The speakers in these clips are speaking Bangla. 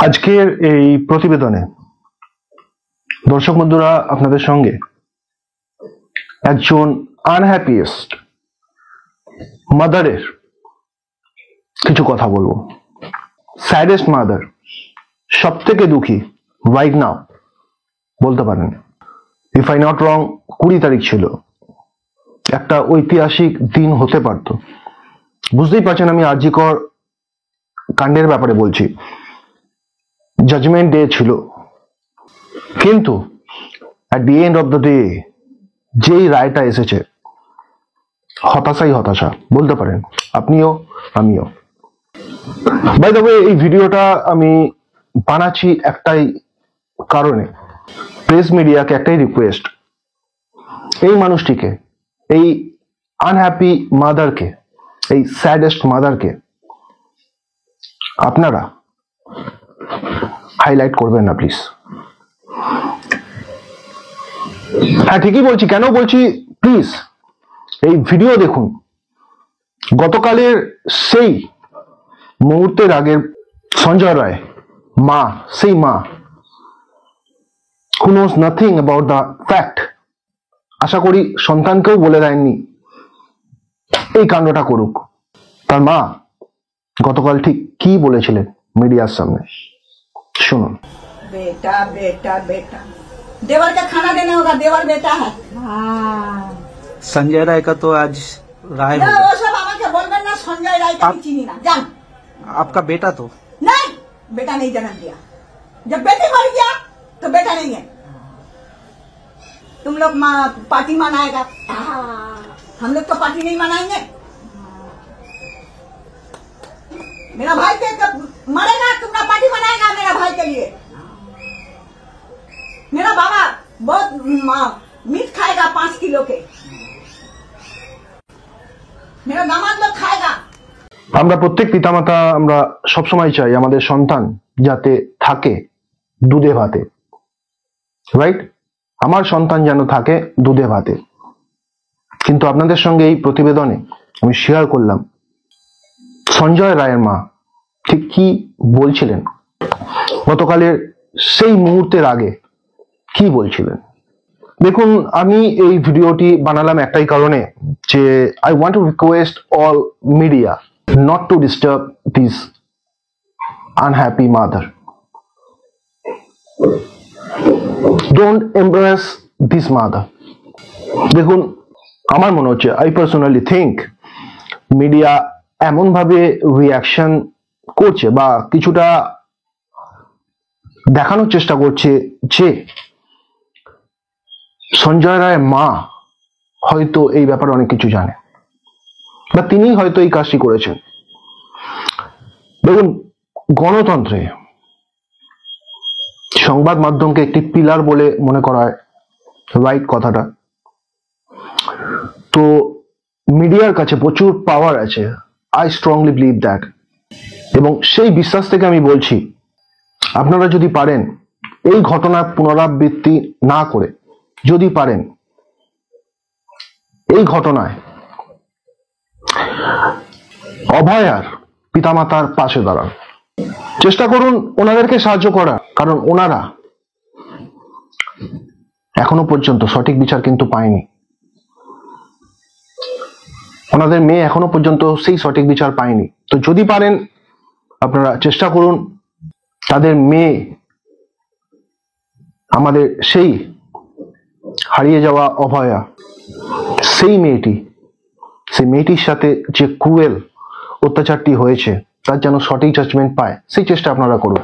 আজকের এই প্রতিবেদনে দর্শক বন্ধুরা আপনাদের সঙ্গে একজন আনহ্যাপিয়েস্ট মাদারের কিছু কথা বলবো। স্যাডেস্ট মাদার, সব থেকে দুঃখী রাইট নাও বলতে পারেন। ইফ আই নট রং, 20 তারিখ ছিল, একটা ঐতিহাসিক দিন হতে পারত। বুঝতেই পারছেন আমি আরজি কর কাণ্ডের ব্যাপারে বলছি। জাজমেন্ট ডে ছিল, কিন্তু at the end of the day যেই রায়টা এসেছে, হতাশাই হতাশা বলতে পারেন, আপনিও আমিও। বাই দ্য ওয়ে, এই ভিডিওটা আমি বানাচ্ছি একটাই কারণে, প্রেস মিডিয়াকে একটাই রিকোয়েস্ট, এই মানুষটিকে, এই আনহ্যাপি মাদারকে, এই স্যাডেস্ট মাদারকে আপনারা হাইলাইট করবেন না প্লিজ। হ্যাঁ, ঠিকই বলছি। কেন বলছি প্লিজ? এই ভিডিও দেখুন। গতকালের সেই মুহূর্তের আগের সঞ্জয় রায় মা, সেই মা who knows nothing about the fact, আশা করি সন্তানকেও বলে দেননি এই কাণ্ডটা করুক। তার মা গতকাল ঠিক কি বলেছিলেন মিডিয়ার সামনে, শুনুন। बेटा बेटा बेटा देवर का खाना देने होगा, देवर बेटा है। संजय राय का तो आज राय ना होगा। वो सब আমাকে বলবেন না, संजय राय का चिनी ना जान। आपका बेटा तो नहीं, बेटा नहीं जन्म दिया। जब बेटी मर गया तो बेटा नहीं है। तुम लोग पार्टी मनाएगा, हम लोग तो पार्टी नहीं मनाएंगे। मेरा भाई के मरेगा, तुमरा पार्टी मनाएगा मेरा भाई के लिए। मेरा बाबा बहुत मीट खाएगा 5 किलो के, मेरा दामाद लोग खाएगा। আমরা প্রত্যেক পিতামাতা আমরা সবসময় চাই আমাদের সন্তান যাতে থাকে দুধে ভাতে, রাইট? আমার সন্তান যেন থাকে দুধে ভাতে। কিন্তু আপনাদের সঙ্গে এই প্রতিবেদনে আমি শেয়ার করলাম সঞ্জয় রায়ের মা ঠিক কি বলছিলেন, গতকালের সেই মুহূর্তের আগে কি বলছিলেন। দেখুন, আমি এই ভিডিওটি বানালাম একটাই কারণে, যে I want to request all media not to disturb this unhappy mother. Don't embarrass this mother. দেখুন, আমার মনে হচ্ছে, I personally think মিডিয়া এমন ভাবে রিয়াকশন করছে বা কিছুটা দেখানোর চেষ্টা করছে যে সঞ্জয় রায়ের মা হয়তো এই ব্যাপারে অনেক কিছু জানে, বা তিনি হয়তো এই কাজটি করেছেন। দেখুন, গণতন্ত্রে সংবাদ মাধ্যমকে একটি পিলার বলে মনে করা হয়, রাইট কথাটা। তো মিডিয়ার কাছে প্রচুর পাওয়ার আছে, আই স্ট্রংলি বিলিভ দ্যাট। এবং সেই বিশ্বাস থেকে আমি বলছি, আপনারা যদি পারেন এই ঘটনার পুনরাবৃত্তি না করে, যদি পারেন এই ঘটনায় অভয়ার পিতামাতার পাশে দাঁড়ান, চেষ্টা করুন ওনাদেরকে সাহায্য করার। কারণ ওনারা এখনো পর্যন্ত সঠিক বিচার কিন্তু পায়নি, ওনাদের মেয়ে এখনো পর্যন্ত সেই সঠিক বিচার পায়নি। তো যদি পারেন আপনারা চেষ্টা করুন তাদের মেয়ে, আমাদের সেই হারিয়ে যাওয়া অভয়া, সেই মেয়েটির সাথে যে ক্রুয়েল অত্যাচারটি হয়েছে তার যেন সঠিক জাজমেন্ট পায়, সেই চেষ্টা আপনারা করুন।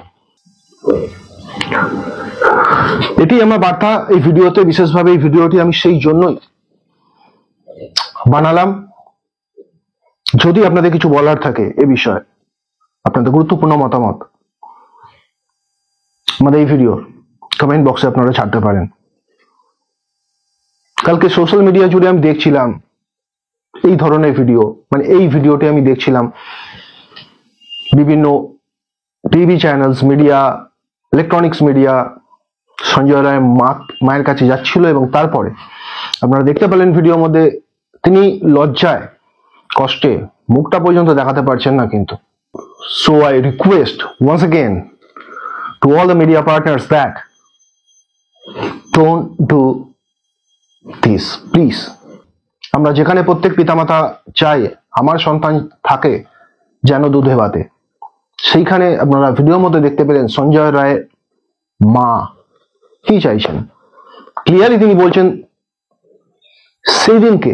এটি আমার বার্তা এই ভিডিওতে। বিশেষভাবে এই ভিডিওটি আমি সেই জন্যই বানালাম, যদি আপনাদের কিছু বলার থাকে এ বিষয়ে, আপনাদের গুরুত্বপূর্ণ মতামত আমাদের এই ভিডিওর কমেন্ট বক্সে আপনারা ছাড়তে পারেন। কালকে সোশ্যাল মিডিয়া জুড়ে আমি দেখছিলাম এই ধরনের ভিডিও, মানে এই ভিডিওটি আমি দেখছিলাম বিভিন্ন TV channels, media, electronics media Sanjay Roy মায়ের কাছে যাচ্ছিল, এবং তারপরে আপনারা দেখতে পেলেন ভিডিওর মধ্যে তিনি লজ্জায় কষ্টে মুখটা পর্যন্ত দেখাতে পারছেন না। কিন্তু so I request once again to all the media partners that don't do this, please. আমরা যেখানে প্রত্যেক পিতামাতা চাই আমার সন্তান থাকে যেন দুধে ভাতে, সেইখানে আপনারা ভিডিওর মধ্যে দেখতে পেলেন সঞ্জয় রায়ের মা কি চাইছেন। ক্লিয়ারলি তিনি বলছেন সেই দিনকে,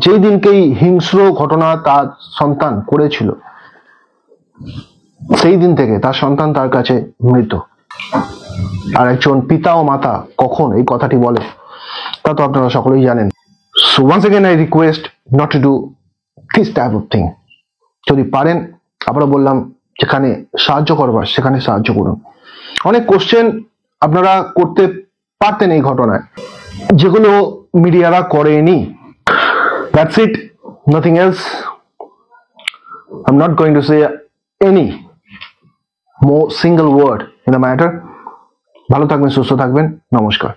যেই দিনকে এই হিংস্র ঘটনা তার সন্তান করেছিল, সেই দিন থেকে তার সন্তান তার কাছে মৃত। আর একজন পিতা ও মাতা কখন এই কথাটি বলে তা তো আপনারা সকলেই জানেন। So once again I request not to do this type of thing. যদি পারেন, আবারও বললাম, যেখানে সাহায্য করবার সেখানে সাহায্য করুন। অনেক কোশ্চেন আপনারা করতে পারতেন এই ঘটনায়, যেগুলো মিডিয়ারা করেনি। That's it, nothing else. I am not going to say any more single word in the matter. ভালো থাকবেন, সুস্থ থাকবেন, নমস্কার।